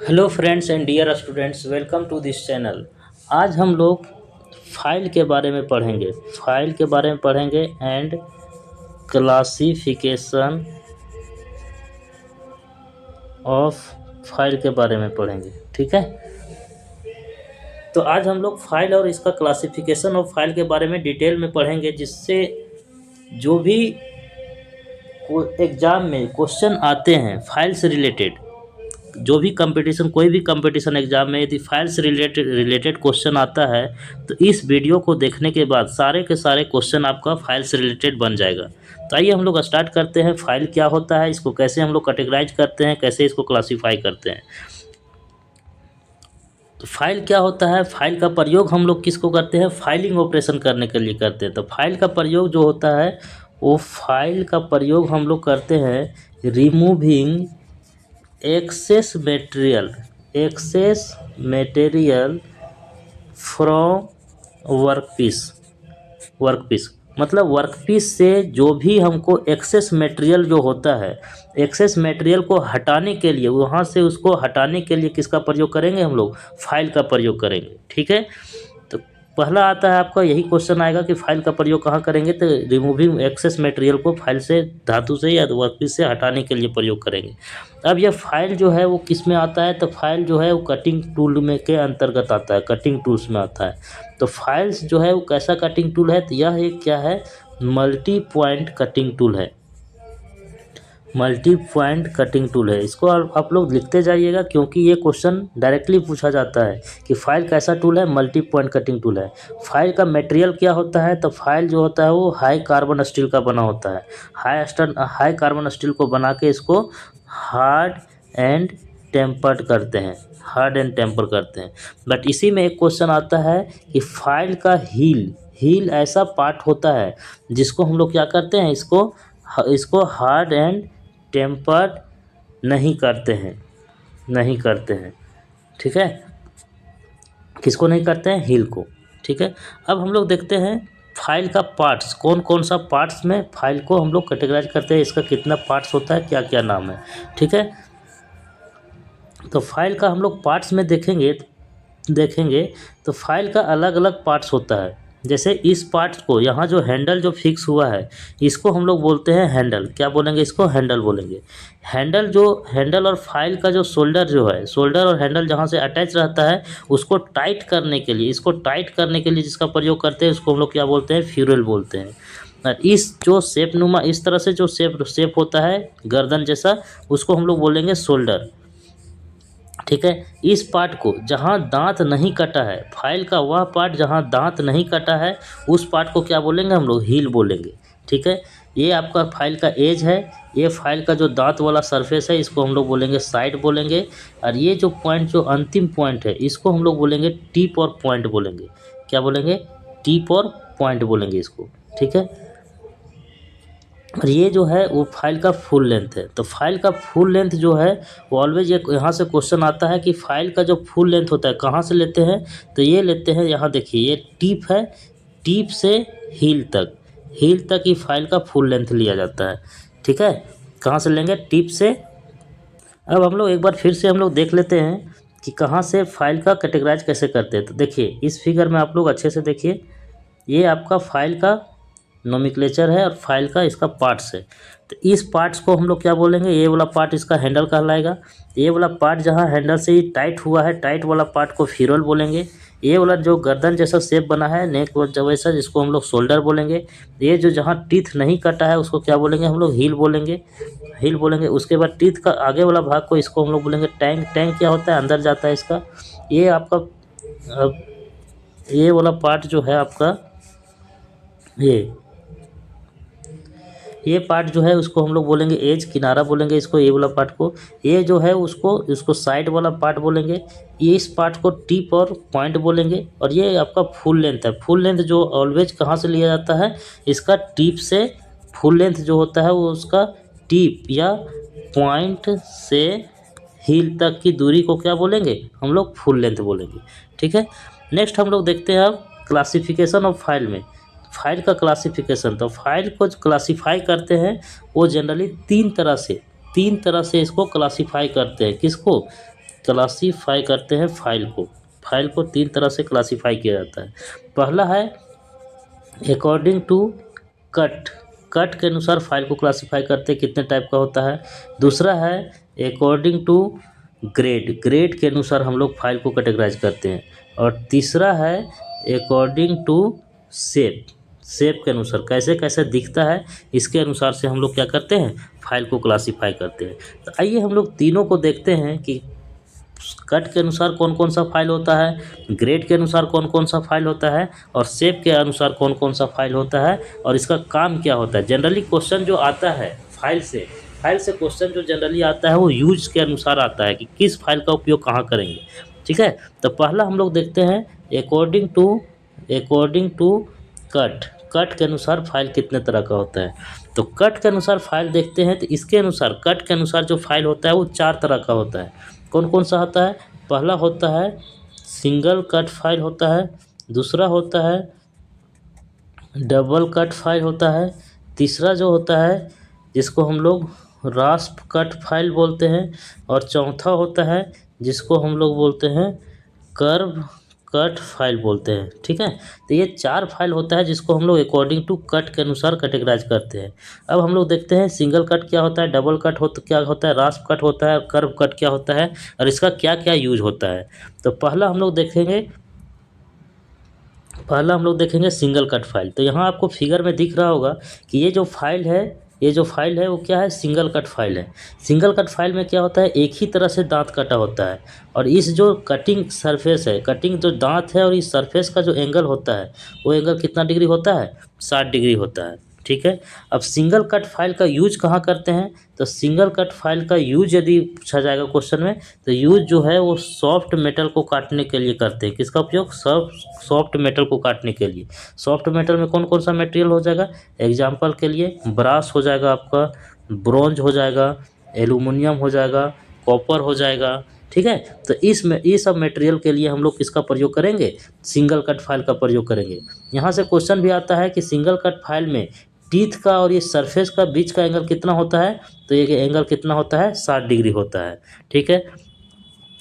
Hello friends and dear students, welcome to this channel. आज हम लोग फाइल के बारे में पढ़ेंगे। फाइल के बारे में पढ़ेंगे एंड क्लासिफिकेशन ऑफ फाइल के बारे में पढ़ेंगे। ठीक है, तो आज हम लोग फाइल और इसका क्लासिफिकेशन ऑफ फाइल के बारे में डिटेल में पढ़ेंगे, जिससे जो भी एग्ज़ाम में क्वेश्चन आते हैं फाइल से रिलेटेड, जो भी कंपटीशन, कोई भी कंपटीशन एग्जाम में यदि फाइल से रिलेटेड क्वेश्चन आता है तो इस वीडियो को देखने के बाद सारे के सारे क्वेश्चन आपका फाइल से रिलेटेड बन जाएगा। तो आइए हम लोग स्टार्ट करते हैं। फाइल क्या होता है, इसको कैसे हम लोग कैटेगराइज करते हैं, कैसे इसको क्लासीफाई करते हैं। तो फाइल क्या होता है, फाइल का प्रयोग हम लोग किसको करते हैं, फाइलिंग ऑपरेशन करने के लिए करते हैं। तो फाइल का प्रयोग जो होता है वो फाइल का प्रयोग हम लोग करते हैं removing excess material from workpiece मतलब वर्कपीस से जो भी हमको एक्सेस मटेरियल जो होता है, एक्सेस मटेरियल को हटाने के लिए, वहाँ से उसको हटाने के लिए किसका प्रयोग करेंगे, हम लोग फाइल का प्रयोग करेंगे। ठीक है, तो पहला आता है आपका यही क्वेश्चन आएगा कि फाइल का प्रयोग कहाँ करेंगे, तो रिमूविंग एक्सेस मटेरियल को फाइल से, धातु से या वर्कपीस से हटाने के लिए प्रयोग करेंगे। अब यह फाइल जो है वो किस में आता है, तो फाइल जो है वो कटिंग टूल में के अंतर्गत आता है, कटिंग टूल्स में आता है। तो फाइल्स जो है वो कैसा कटिंग टूल है, तो यह एक क्या है, मल्टी पॉइंट कटिंग टूल है। मल्टी पॉइंट कटिंग टूल है। इसको आप लोग लिखते जाइएगा, क्योंकि ये क्वेश्चन डायरेक्टली पूछा जाता है कि फाइल कैसा टूल है, मल्टी पॉइंट कटिंग टूल है। फाइल का मटेरियल क्या होता है, तो फाइल जो होता है वो हाई कार्बन स्टील का बना होता है। हाई कार्बन स्टील को बना के इसको हार्ड एंड टेम्पर्ड करते हैं, हार्ड एंड टेम्पर करते हैं। बट इसी में एक क्वेश्चन आता है कि फाइल का हील ऐसा पार्ट होता है जिसको हम लोग क्या करते हैं, इसको हार्ड एंड टेम्पर्ड नहीं करते हैं। ठीक है, किसको नहीं करते हैं, हील को। ठीक है, अब हम लोग देखते हैं फाइल का पार्ट्स, कौन कौन सा पार्ट्स में फाइल को हम लोग कैटेगराइज करते हैं, इसका कितना पार्ट्स होता है, क्या क्या नाम है। ठीक है, तो फाइल का हम लोग पार्ट्स में देखेंगे तो फाइल का अलग अलग पार्ट्स होता है। जैसे इस पार्ट को, यहाँ जो हैंडल जो फिक्स हुआ है, इसको हम लोग बोलते हैं हैंडल। क्या बोलेंगे, इसको हैंडल बोलेंगे। हैंडल और फाइल का जो शोल्डर जो है, शोल्डर और हैंडल जहाँ से अटैच रहता है, उसको टाइट करने के लिए, जिसका प्रयोग करते हैं, उसको हम लोग क्या बोलते हैं, फ्यूरल बोलते हैं। और इस जो शेप नुमा, इस तरह से जो शेप होता है गर्दन जैसा, उसको हम लोग बोलेंगे शोल्डर। ठीक है, इस पार्ट को जहाँ दांत नहीं कटा है, फाइल का वह पार्ट जहाँ दांत नहीं कटा है, उस पार्ट को क्या बोलेंगे, हम लोग हील बोलेंगे। ठीक है, ये आपका फाइल का एज है, ये फाइल का जो दांत वाला सरफेस है, इसको हम लोग बोलेंगे साइड बोलेंगे। और ये जो पॉइंट, जो अंतिम पॉइंट है, इसको हम लोग बोलेंगे टिप और पॉइंट बोलेंगे। क्या बोलेंगे, टिप और पॉइंट बोलेंगे इसको। ठीक है, और ये जो है वो फाइल का फुल लेंथ है। तो फाइल का फुल लेंथ जो है वो ऑलवेज, एक यहाँ से क्वेश्चन आता है कि फाइल का जो फुल लेंथ होता है कहाँ से लेते हैं, तो ये लेते हैं, यहाँ देखिए ये टिप है, टिप से हील तक ही फाइल का फुल लेंथ लिया जाता है। ठीक है, कहाँ से लेंगे, टिप से। अब हम लोग एक बार फिर से हम लोग देख लेते हैं कि कहाँ से फाइल का कैटेगराइज कैसे करते हैं। तो देखिए इस फिगर में आप लोग अच्छे से देखिए, ये आपका फाइल का नोमेनक्लेचर है और फाइल का इसका पार्ट्स है। तो इस पार्ट्स को हम लोग क्या बोलेंगे, ये वाला पार्ट इसका हैंडल कहलाएगा। ये वाला पार्ट जहाँ हैंडल से ही टाइट हुआ है, टाइट वाला पार्ट को फ्यूरल बोलेंगे। ये वाला जो गर्दन जैसा शेप बना है, नेक वैसा, जिसको हम लोग शोल्डर बोलेंगे। ये जो जहाँ टीथ नहीं कटा है, उसको क्या बोलेंगे, हम लोग हील बोलेंगे। उसके बाद टीथ का आगे वाला भाग को, इसको हम लोग बोलेंगे टैंक। टैंक क्या होता है, अंदर जाता है इसका। ये आपका ये वाला पार्ट जो है आपका, ये पार्ट जो है उसको हम लोग बोलेंगे एज, किनारा बोलेंगे इसको, ये वाला पार्ट को। ये जो है उसको साइड वाला पार्ट बोलेंगे। ये इस पार्ट को टिप और पॉइंट बोलेंगे। और ये आपका फुल लेंथ है। फुल लेंथ जो ऑलवेज कहाँ से लिया जाता है, इसका टिप से। फुल लेंथ जो होता है वो उसका टिप या पॉइंट से हील तक की दूरी को क्या बोलेंगे, हम लोग फुल लेंथ बोलेंगे। ठीक है, नेक्स्ट हम लोग देखते हैं अब क्लासिफिकेशन ऑफ फाइल में। फाइल का क्लासिफिकेशन, तो फाइल को क्लासिफाई करते हैं वो जनरली तीन तरह से इसको क्लासिफाई करते हैं। किसको, क्लासीफाई करते हैं फाइल को 3 तरह से क्लासीफाई किया जाता है। पहला है अकॉर्डिंग टू कट, कट के अनुसार फाइल को क्लासीफाई करते हैं कितने टाइप का होता है। दूसरा है अकॉर्डिंग टू ग्रेड, ग्रेड के अनुसार हम लोग फाइल को कैटेगराइज करते हैं। और तीसरा है अकॉर्डिंग टू शेप, शेप के अनुसार कैसे कैसे दिखता है इसके अनुसार से हम लोग क्या करते हैं, फाइल को क्लासीफाई करते हैं। तो आइए हम लोग तीनों को देखते हैं कि कट के अनुसार कौन कौन सा फाइल होता है, ग्रेड के अनुसार कौन कौन सा फाइल होता है, और शेप के अनुसार कौन कौन सा फाइल होता है, और इसका काम क्या होता है। जनरली क्वेश्चन जो आता है फाइल से क्वेश्चन जो जनरली आता है वो यूज के अनुसार आता है कि किस फाइल का उपयोग कहाँ करेंगे। ठीक है, तो पहला हम लोग देखते हैं अकॉर्डिंग टू कट, कट के अनुसार फाइल कितने तरह का होता है। तो कट के अनुसार फाइल देखते हैं तो इसके अनुसार कट के अनुसार जो फाइल होता है वो 4 तरह का होता है। कौन कौन सा होता है, पहला होता है सिंगल कट फाइल होता है, दूसरा होता है डबल कट फाइल होता है, तीसरा जो होता है जिसको हम लोग रास्प कट फाइल बोलते हैं, और चौथा होता है जिसको हम लोग बोलते हैं कर्व कट फाइल बोलते हैं। ठीक है, तो ये 4 फाइल होता है जिसको हम लोग अकॉर्डिंग टू कट के अनुसार कैटेगराइज करते हैं। अब हम लोग देखते हैं सिंगल कट क्या होता है, डबल कट क्या होता है, रास्प कट होता है, कर्व कट क्या होता है, और इसका क्या क्या यूज होता है। तो पहला हम लोग देखेंगे सिंगल कट फाइल। तो यहाँ आपको फिगर में दिख रहा होगा कि ये जो फाइल है वो क्या है, सिंगल कट फाइल है। सिंगल कट फाइल में क्या होता है, एक ही तरह से दांत कटा होता है, और इस जो कटिंग सरफेस है, कटिंग जो दांत है और इस सरफेस का जो एंगल होता है वो एंगल कितना डिग्री होता है, 60 डिग्री होता है। ठीक है, अब सिंगल कट फाइल का यूज कहाँ करते हैं, तो सिंगल कट फाइल का यूज यदि पूछा जाएगा क्वेश्चन में तो यूज जो है वो सॉफ्ट मेटल को काटने के लिए करते हैं। किसका उपयोग, सॉफ्ट मेटल को काटने के लिए। सॉफ्ट मेटल में कौन कौन सा मटेरियल हो जाएगा, एग्जाम्पल के लिए ब्रास हो जाएगा आपका, ब्रोंज हो जाएगा, एल्यूमिनियम हो जाएगा, कॉपर हो जाएगा। ठीक है, तो इसमें ये सब मटेरियल के लिए हम लोग किसका प्रयोग करेंगे, सिंगल कट फाइल का प्रयोग करेंगे। यहाँ से क्वेश्चन भी आता है कि सिंगल कट फाइल में टीथ का और ये सरफेस का बीच का एंगल कितना होता है, तो ये एंगल कितना होता है, 60 डिग्री होता है। ठीक है,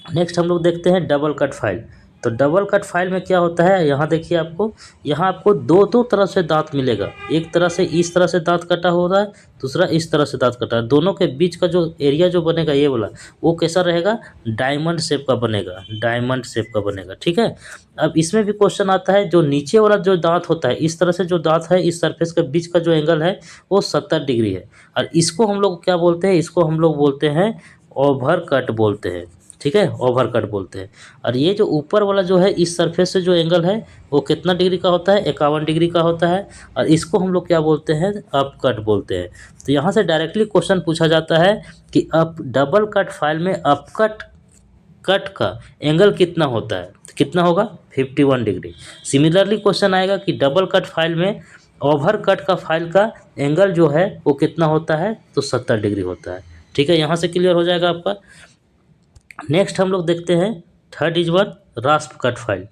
नेक्स्ट हम लोग देखते हैं डबल कट फाइल। तो डबल कट फाइल में क्या होता है, यहाँ देखिए यहाँ आपको दो तरह से दांत मिलेगा। एक तरह से इस तरह से दांत कटा हो रहा है, दूसरा इस तरह से दांत कटा है। दोनों के बीच का जो एरिया जो बनेगा ये वाला, वो कैसा रहेगा, डायमंड शेप का बनेगा, डायमंड शेप का बनेगा। ठीक है, अब इसमें भी क्वेश्चन आता है जो नीचे वाला जो दांत होता है, इस तरह से जो दांत है, इस सरफेस के बीच का जो एंगल है वो 70 डिग्री है, और इसको हम लोग क्या बोलते हैं, इसको हम लोग बोलते हैं ओवर कट बोलते हैं। ठीक है, ओवर कट बोलते हैं। और ये जो ऊपर वाला जो है इस सरफेस से जो एंगल है वो कितना डिग्री का होता है, 51 डिग्री का होता है, और इसको हम लोग क्या बोलते हैं, अप कट बोलते हैं। तो यहाँ से डायरेक्टली क्वेश्चन पूछा जाता है कि अप डबल कट फाइल में अप कट का एंगल कितना होता है, तो कितना होगा, 51 डिग्री। सिमिलरली क्वेश्चन आएगा कि डबल कट फाइल में ओवर कट का फाइल का एंगल जो है वो कितना होता है, तो 70 डिग्री होता है। ठीक है, यहाँ से क्लियर हो जाएगा आपका। नेक्स्ट हम लोग देखते हैं third is one रास्प cut file.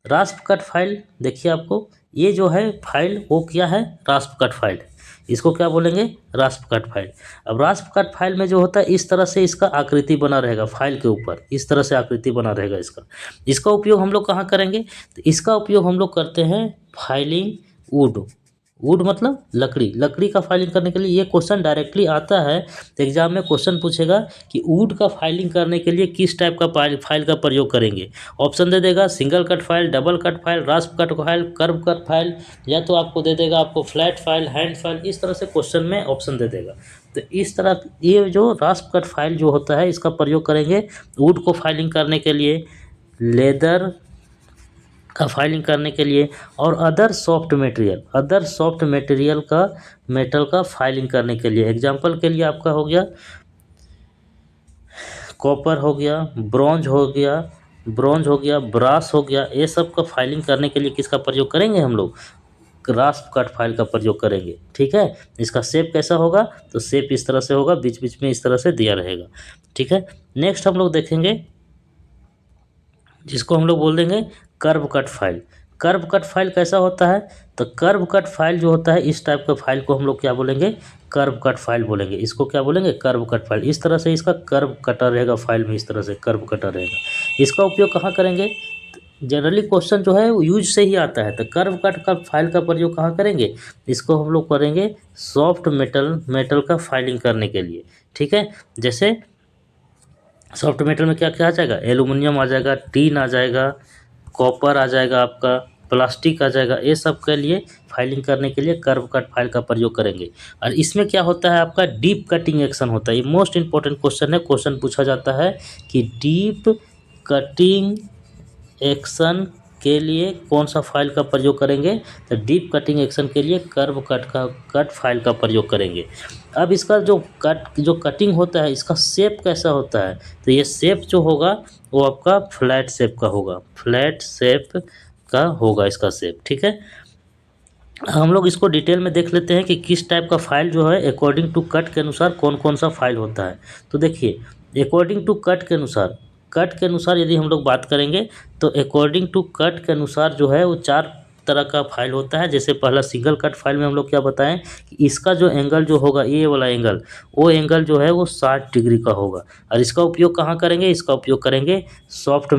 रास्प cut file देखिए आपको, ये जो है फाइल वो क्या है, रास्प कट फाइल। इसको क्या बोलेंगे, रास्प कट फाइल। अब रास्प कट फाइल में जो होता है इस तरह से इसका आकृति बना रहेगा, फाइल के ऊपर इस तरह से आकृति बना रहेगा इसका। इसका उपयोग हम लोग कहाँ करेंगे, तो इसका उपयोग हम लोग करते हैं फाइलिंग वुड। वुड मतलब लकड़ी, लकड़ी का फाइलिंग करने के लिए। ये क्वेश्चन डायरेक्टली आता है तो एग्जाम में क्वेश्चन पूछेगा कि वुड का फाइलिंग करने के लिए किस टाइप का फाइल का प्रयोग करेंगे। ऑप्शन दे देगा single cut file, double cut file, रास्प cut file, curve cut file, या तो आपको दे देगा आपको फ्लैट फाइल, हैंड फाइल, इस तरह से क्वेश्चन में ऑप्शन दे देगा। तो इस तरह ये जो रास्प कट फाइल जो होता है इसका प्रयोग करेंगे वुड को फाइलिंग करने के लिए, लेदर का फाइलिंग करने के लिए, और अदर सॉफ्ट मटेरियल का मेटल का फाइलिंग करने के लिए। एग्जांपल के लिए आपका हो गया कॉपर हो गया, ब्रॉन्ज हो गया, ब्रास हो गया, ये सब का फाइलिंग करने के लिए किसका प्रयोग करेंगे हम लोग, रास्प कट फाइल का प्रयोग करेंगे। ठीक है, इसका शेप कैसा होगा, तो शेप इस तरह से होगा, बीच बीच में इस तरह से दिया रहेगा। ठीक है, नेक्स्ट हम लोग देखेंगे जिसको हम लोग बोल देंगे curve cut file. Curve cut file कैसा होता है, तो कर्व कट फाइल जो होता है इस टाइप का फाइल को हम लोग क्या बोलेंगे, कर्व कट फाइल बोलेंगे। इसको क्या बोलेंगे, कर्व कट फाइल। इस तरह से इसका कर्व कटा रहेगा फाइल में, इस तरह से कर्व कटा रहेगा। इसका उपयोग कहाँ करेंगे, जनरली क्वेश्चन जो है वो यूज से ही आता है, तो कर्व कट का फाइल का प्रयोग कहाँ करेंगे, इसको हम लोग करेंगे सॉफ्ट मेटल का फाइलिंग करने के लिए। ठीक है, जैसे सॉफ्ट मेटल में क्या क्या आ जाएगा, एल्यूमिनियम आ जाएगा, टीन आ जाएगा, कॉपर आ जाएगा, आपका प्लास्टिक आ जाएगा। ये सब के लिए फाइलिंग करने के लिए कर्व कट फाइल का प्रयोग करेंगे। और इसमें क्या होता है, आपका डीप कटिंग एक्शन होता है। ये मोस्ट इंपॉर्टेंट क्वेश्चन है, क्वेश्चन पूछा जाता है कि डीप कटिंग एक्शन के लिए कौन सा फाइल का प्रयोग करेंगे, तो डीप कटिंग एक्शन के लिए कर्व कट फाइल का प्रयोग करेंगे। अब इसका जो कटिंग होता है इसका शेप कैसा होता है, तो ये शेप जो होगा वो आपका फ्लैट शेप का होगा, फ्लैट शेप का होगा इसका शेप। ठीक है, हम लोग इसको डिटेल में देख लेते हैं कि किस टाइप का फाइल जो है अकॉर्डिंग टू कट के अनुसार कौन कौन सा फाइल होता है। तो देखिए अकॉर्डिंग टू कट के अनुसार यदि हम लोग बात करेंगे तो अकॉर्डिंग टू कट के अनुसार जो है वो 4 तरह का फाइल होता है। जैसे पहला सिंगल कट फाइल में हम लोग क्या बताएं कि इसका जो एंगल जो होगा, ये वाला एंगल, वो एंगल जो है वो 60 डिग्री का होगा। और इसका उपयोग कहाँ करेंगे, इसका उपयोग करेंगे सॉफ्ट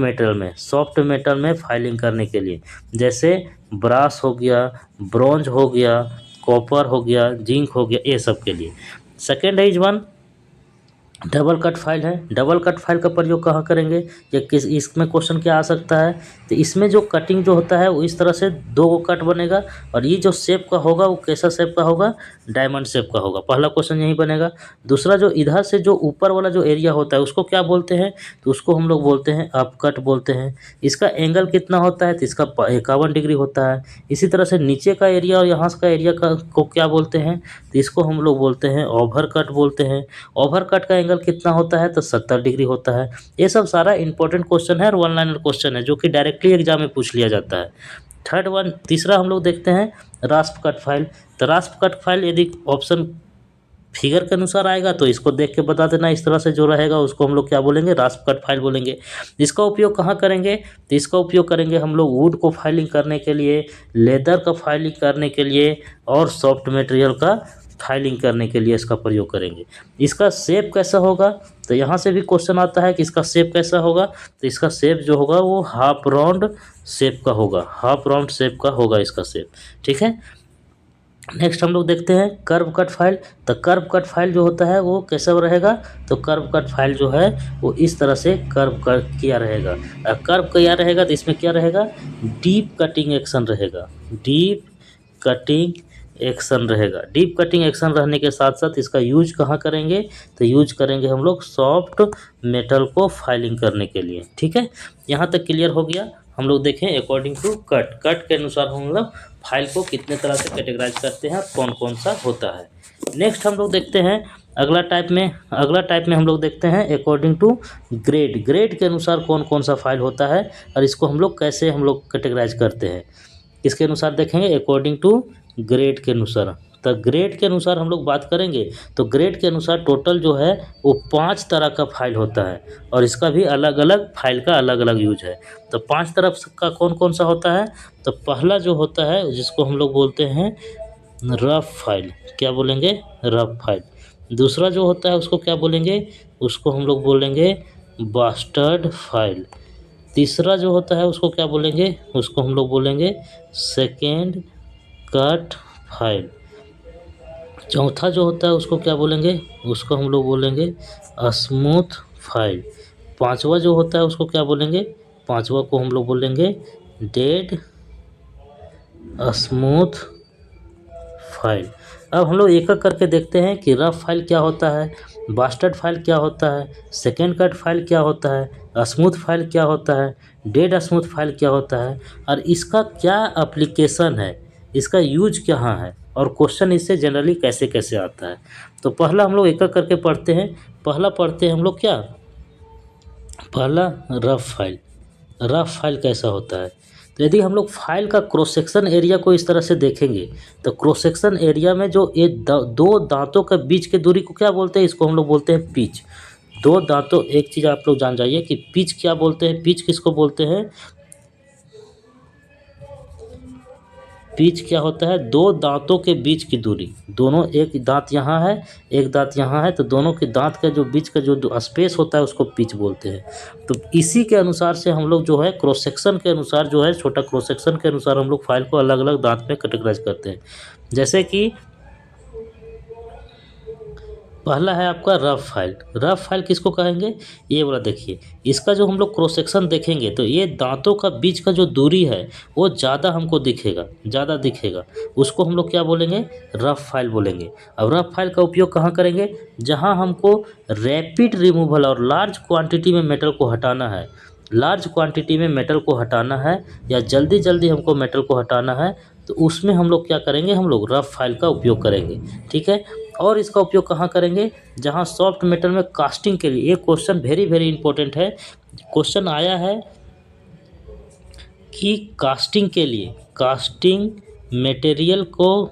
मेटल में फाइलिंग करने के लिए। जैसे ब्रास हो गया, ब्रॉन्ज हो गया, कॉपर हो गया, जिंक हो गया, ये सब के लिए। Second is one double cut file है। डबल कट फाइल का प्रयोग कहाँ करेंगे, या किस इसमें क्वेश्चन क्या आ सकता है, तो इसमें जो कटिंग जो होता है वो इस तरह से 2 कट बनेगा। और ये जो शेप का होगा वो कैसा शेप का होगा, डायमंड शेप का होगा। पहला क्वेश्चन यही बनेगा। दूसरा जो इधर से जो ऊपर वाला जो एरिया होता है उसको क्या बोलते हैं, तो उसको हम लोग बोलते हैं अप कट बोलते हैं। इसका एंगल कितना होता है, तो इसका 51 डिग्री होता है। इसी तरह से नीचे का एरिया और यहाँ का एरिया को क्या बोलते हैं, तो इसको हम लोग बोलते हैं ओवर कट बोलते हैं। ओवर कट का एंगल कितना होता है, तो 70 डिग्री होता है। ये सब सारा इंपॉर्टेंट क्वेश्चन है और वन लाइनर क्वेश्चन है जो कि डायरेक्टली एग्जाम में पूछ लिया जाता है। तीसरा हम लोग देखते हैं रास्प कट फाइल। तो रास्प कट फाइल यदि ऑप्शन फिगर के अनुसार आएगा तो इसको देख के बता देना, इस तरह से जो रहेगा उसको हम लोग क्या बोलेंगे, रास्प कट फाइल बोलेंगे। इसका उपयोग कहाँ करेंगे, तो इसका उपयोग करेंगे हम लोग वुड को फाइलिंग करने के लिए, लेदर का फाइलिंग करने के लिए और सॉफ्ट मटेरियल का फाइलिंग करने के लिए इसका प्रयोग करेंगे। इसका शेप कैसा होगा, तो यहाँ से भी क्वेश्चन आता है कि इसका शेप कैसा होगा, तो इसका शेप जो होगा वो हाफ राउंड शेप का होगा, हाफ राउंड शेप का होगा इसका शेप। ठीक है, नेक्स्ट हम लोग देखते हैं कर्व कट फाइल। तो कर्व कट फाइल जो होता है वो कैसा रहेगा, तो कर्व कट फाइल जो है वो इस तरह से कर्व किया रहेगा। कर्व किया रहेगा तो इसमें क्या रहेगा, डीप कटिंग एक्शन रहेगा, डीप कटिंग एक्शन रहेगा। डीप कटिंग एक्शन रहने के साथ साथ इसका यूज कहाँ करेंगे, तो यूज करेंगे हम लोग सॉफ्ट मेटल को फाइलिंग करने के लिए। ठीक है, यहाँ तक क्लियर हो गया। हम लोग देखें अकॉर्डिंग टू कट के अनुसार हम लोग फाइल को कितने तरह से कैटेगराइज करते हैं, कौन कौन सा होता है। नेक्स्ट हम लोग देखते हैं अगला टाइप में हम लोग देखते हैं अकॉर्डिंग टू ग्रेड के अनुसार कौन कौन सा फाइल होता है और इसको हम लोग कैसे हम लोग कैटेगराइज करते हैं। इसके अनुसार देखेंगे अकॉर्डिंग टू ग्रेड के अनुसार। तो ग्रेड के अनुसार हम लोग बात करेंगे तो ग्रेड के अनुसार टोटल जो है वो 5 तरह का फाइल होता है और इसका भी अलग अलग फाइल का अलग अलग यूज है। तो 5 तरफ का कौन कौन सा होता है, तो पहला जो होता है जिसको हम लोग बोलते हैं रफ फाइल, क्या बोलेंगे, रफ फाइल। दूसरा जो होता है उसको क्या बोलेंगे, उसको हम लोग बोलेंगे बास्टर्ड फाइल। तीसरा जो होता है उसको क्या बोलेंगे, उसको हम लोग बोलेंगे सेकेंड कट फाइल। चौथा जो होता है उसको क्या बोलेंगे, उसको हम लोग बोलेंगे स्मूथ फाइल। पांचवा जो होता है उसको क्या बोलेंगे, पांचवा को हम लोग बोलेंगे डेड स्मूथ फाइल। अब हम लोग एक एक करके देखते हैं कि रफ फाइल क्या होता है, बास्टर्ड फाइल क्या होता है, सेकेंड कट फाइल क्या होता है, स्मूथ फाइल क्या होता है, डेड स्मूथ फाइल क्या होता है और इसका क्या एप्लीकेशन है, इसका यूज कहाँ है और क्वेश्चन इससे जनरली कैसे कैसे आता है। तो पहला हम लोग एक एक करके पढ़ते हैं। पहला पढ़ते हैं हम लोग क्या, पहला रफ फाइल कैसा होता है। तो यदि हम लोग फाइल का क्रॉस सेक्शन एरिया को इस तरह से देखेंगे तो क्रॉस सेक्शन एरिया में जो ये दो दांतों के बीच के दूरी को क्या बोलते हैं, इसको हम लोग बोलते हैं पिच। दो दांतों, एक चीज़ आप लोग जान जाइए कि पिच क्या बोलते हैं, पिच किसको बोलते हैं, पिच क्या होता है, दो दांतों के बीच की दूरी, दोनों, एक दांत यहाँ है एक दांत यहाँ है, तो दोनों के दांत का जो बीच का जो स्पेस होता है उसको पिच बोलते हैं। तो इसी के अनुसार से हम लोग जो है क्रॉस सेक्शन के अनुसार जो है, छोटा क्रॉस सेक्शन के अनुसार हम लोग फाइल को अलग अलग दांत में कैटेगराइज करते हैं। जैसे कि पहला है आपका रफ फाइल। रफ फाइल किसको कहेंगे, ये वाला देखिए, इसका जो हम लोग क्रॉस सेक्शन देखेंगे तो ये दांतों का बीच का जो दूरी है वो ज़्यादा हमको दिखेगा, ज़्यादा दिखेगा, उसको हम लोग क्या बोलेंगे, रफ फाइल बोलेंगे। अब रफ फाइल का उपयोग कहाँ करेंगे, जहाँ हमको रैपिड रिमूवल और लार्ज क्वांटिटी में मेटल को हटाना है, लार्ज क्वांटिटी में मेटल को हटाना है या जल्दी जल्दी हमको मेटल को हटाना है, तो उसमें हम लोग क्या करेंगे, हम लोग रफ फाइल का उपयोग करेंगे। ठीक है, और इसका उपयोग कहाँ करेंगे, जहाँ सॉफ्ट मेटल में कास्टिंग के लिए, ये क्वेश्चन वेरी वेरी इंपॉर्टेंट है, क्वेश्चन आया है कि कास्टिंग के लिए, कास्टिंग मटेरियल को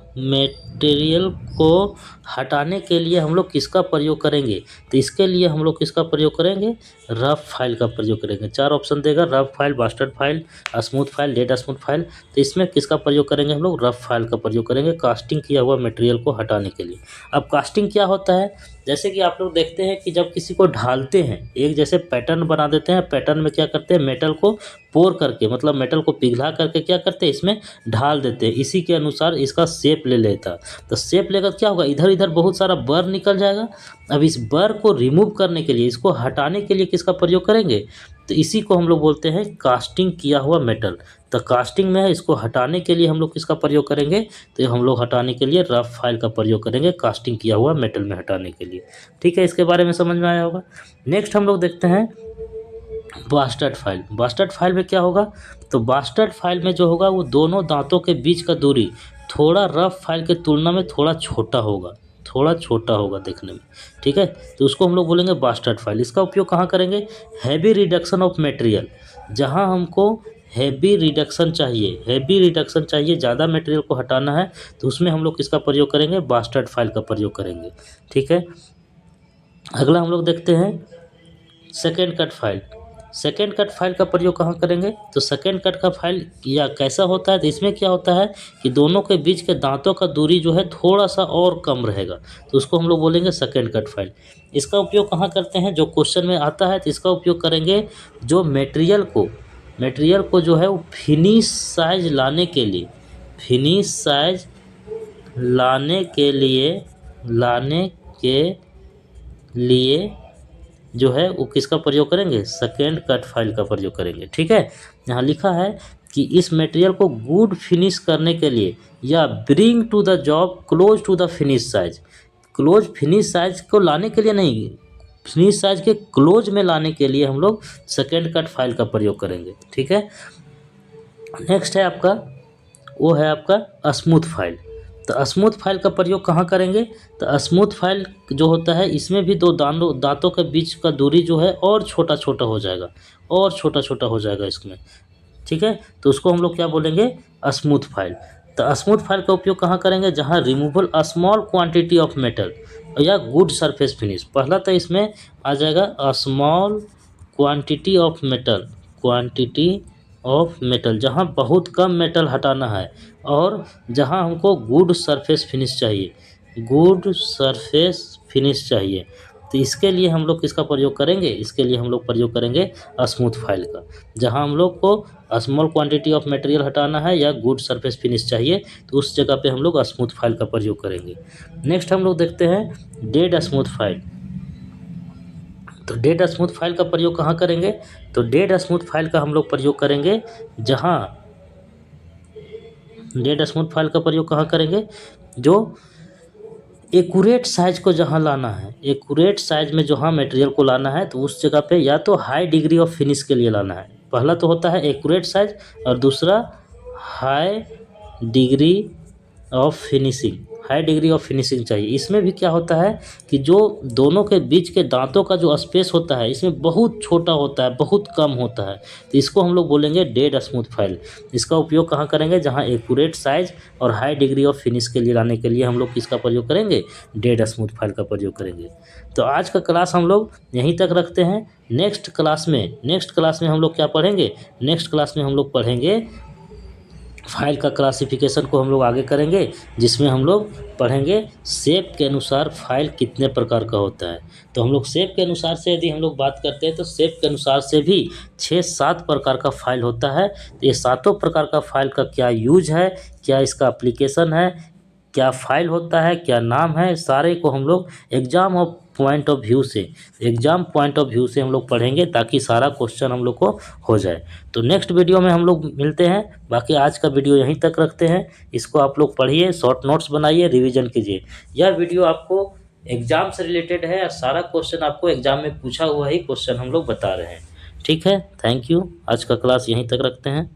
हटाने के लिए हम लोग किसका प्रयोग करेंगे, तो इसके लिए हम लोग किसका प्रयोग करेंगे, रफ फाइल का प्रयोग करेंगे। चार ऑप्शन देगा, rough file, bastard file, smooth file, dead smooth file, तो इसमें किसका प्रयोग करेंगे, हम लोग रफ फाइल का प्रयोग करेंगे कास्टिंग किया हुआ मटेरियल को हटाने के लिए। अब कास्टिंग क्या होता है, जैसे कि आप लोग देखते हैं कि जब किसी को ढालते हैं, एक जैसे पैटर्न बना देते हैं, पैटर्न में क्या करते हैं, मेटल को पोर करके, मतलब मेटल को पिघला करके क्या करते हैं, इसमें ढाल देते हैं, इसी के अनुसार इसका शेप ले लेता। तो शेप लेकर क्या होगा, इधर इधर बहुत सारा बर निकल जाएगा। अब इस बर को रिमूव करने के लिए, इसको हटाने के लिए किसका प्रयोग करेंगे, तो इसी को हम लोग बोलते हैं कास्टिंग किया हुआ मेटल। तो कास्टिंग में है, इसको हटाने के लिए हम लोग किसका प्रयोग करेंगे, तो हम लोग हटाने के लिए रफ फाइल का प्रयोग करेंगे कास्टिंग किया हुआ मेटल में हटाने के लिए। ठीक है, इसके बारे में समझ में आया होगा। नेक्स्ट हम लोग देखते हैं बास्टर्ड फाइल। बास्टर्ड फाइल में क्या होगा, तो बास्टर्ड फाइल में जो होगा वो दोनों दांतों के बीच का दूरी थोड़ा रफ फाइल के तुलना में थोड़ा छोटा होगा, थोड़ा छोटा होगा देखने में। ठीक है, तो उसको हम लोग बोलेंगे बास्टर्ड फाइल। इसका उपयोग कहाँ करेंगे, हैवी रिडक्शन ऑफ मटेरियल, जहाँ हमको हैवी रिडक्शन चाहिए, हैवी रिडक्शन चाहिए, ज़्यादा मटेरियल को हटाना है, तो उसमें हम लोग किसका प्रयोग करेंगे, बास्टर्ड फाइल का प्रयोग करेंगे। ठीक है, अगला हम लोग देखते हैं second cut file. Second cut file का प्रयोग कहाँ करेंगे, तो सेकेंड कट का फाइल या कैसा होता है, तो इसमें क्या होता है कि दोनों के बीच के दांतों का दूरी जो है थोड़ा सा और कम रहेगा, तो उसको हम लोग बोलेंगे सेकेंड कट फाइल। इसका उपयोग कहाँ करते हैं, जो क्वेश्चन में आता है, तो इसका उपयोग करेंगे जो मटेरियल को जो है वो फिनिश साइज लाने के लिए, फिनिश साइज लाने के लिए जो है वो किसका प्रयोग करेंगे, सेकेंड कट फाइल का प्रयोग करेंगे। ठीक है, यहाँ लिखा है कि इस मटेरियल को गुड फिनिश करने के लिए या bring to the job close to the finish size, close finish size को लाने के लिए नहीं, फिनिश साइज के क्लोज में लाने के लिए हम लोग सेकेंड कट फाइल का प्रयोग करेंगे। ठीक है, नेक्स्ट है आपका, वो है आपका स्मूथ फाइल। तो स्मूथ फाइल का प्रयोग कहाँ करेंगे, तो स्मूथ फाइल जो होता है इसमें भी दो दांतों के बीच का दूरी जो है और छोटा छोटा हो जाएगा, और छोटा छोटा हो जाएगा इसमें। ठीक है, तो उसको हम लोग क्या बोलेंगे, स्मूथ फाइल। तो स्मूथ फाइल का उपयोग कहाँ करेंगे, जहाँ removal a small quantity of metal या गुड सरफेस फिनिश। पहला तो इसमें आ जाएगा a small quantity of metal, quantity of metal, जहाँ बहुत कम मेटल हटाना है, और जहाँ हमको गुड सरफेस फिनिश चाहिए, गुड सरफेस फिनिश चाहिए, तो इसके लिए हम लोग किसका प्रयोग करेंगे, इसके लिए हम लोग प्रयोग करेंगे स्मूथ फाइल का। जहाँ हम लोग को स्मॉल क्वांटिटी ऑफ मटेरियल हटाना है या गुड सरफेस फिनिश चाहिए, तो उस जगह पे हम लोग स्मूथ फाइल का प्रयोग करेंगे। नेक्स्ट हम लोग देखते हैं डेड स्मूथ फाइल। तो डेड स्मूथ फाइल का प्रयोग कहाँ करेंगे, तो डेड स्मूथ फाइल का हम लोग प्रयोग करेंगे जहाँ, डेड स्मूथ फाइल का प्रयोग कहाँ करेंगे, जो एक्यूरेट साइज को जहाँ लाना है, एक्यूरेट साइज में जहाँ मटेरियल को लाना है, तो उस जगह पे या तो हाई डिग्री ऑफ फिनिश के लिए लाना है। पहला तो होता है एक्यूरेट साइज और दूसरा high degree of finishing, high degree of finishing चाहिए। इसमें भी क्या होता है कि जो दोनों के बीच के दांतों का जो स्पेस होता है इसमें बहुत छोटा होता है, बहुत कम होता है, तो इसको हम लोग बोलेंगे डेड स्मूथ फाइल। इसका उपयोग कहाँ करेंगे, जहाँ एक्यूरेट साइज और हाई डिग्री ऑफ फिनिश के लिए लाने के लिए हम लोग किसका प्रयोग करेंगे, डेड स्मूथ फाइल का प्रयोग करेंगे। तो आज का क्लास हम लोग यहीं तक रखते हैं। नेक्स्ट क्लास में हम लोग क्या पढ़ेंगे, नेक्स्ट क्लास में हम लोग पढ़ेंगे फाइल का क्लासिफिकेशन को हम लोग आगे करेंगे, जिसमें हम लोग पढ़ेंगे शेप के अनुसार फाइल कितने प्रकार का होता है। तो हम लोग शेप के अनुसार से यदि हम लोग बात करते हैं तो शेप के अनुसार से भी 6-7 प्रकार का फाइल होता है। तो ये सातों प्रकार का फाइल का क्या यूज है, क्या इसका एप्लीकेशन है, क्या फाइल होता है, क्या नाम है, सारे को हम लोग एग्जाम पॉइंट ऑफ व्यू से हम लोग पढ़ेंगे, ताकि सारा क्वेश्चन हम लोग को हो जाए। तो नेक्स्ट वीडियो में हम लोग मिलते हैं। बाकी आज का वीडियो यहीं तक रखते हैं। इसको आप लोग पढ़िए, शॉर्ट नोट्स बनाइए, रिवीजन कीजिए। यह वीडियो आपको एग्जाम से रिलेटेड है और सारा क्वेश्चन आपको एग्जाम में पूछा हुआ ही क्वेश्चन हम लोग बता रहे हैं। ठीक है, थैंक यू। आज का क्लास यहीं तक रखते हैं।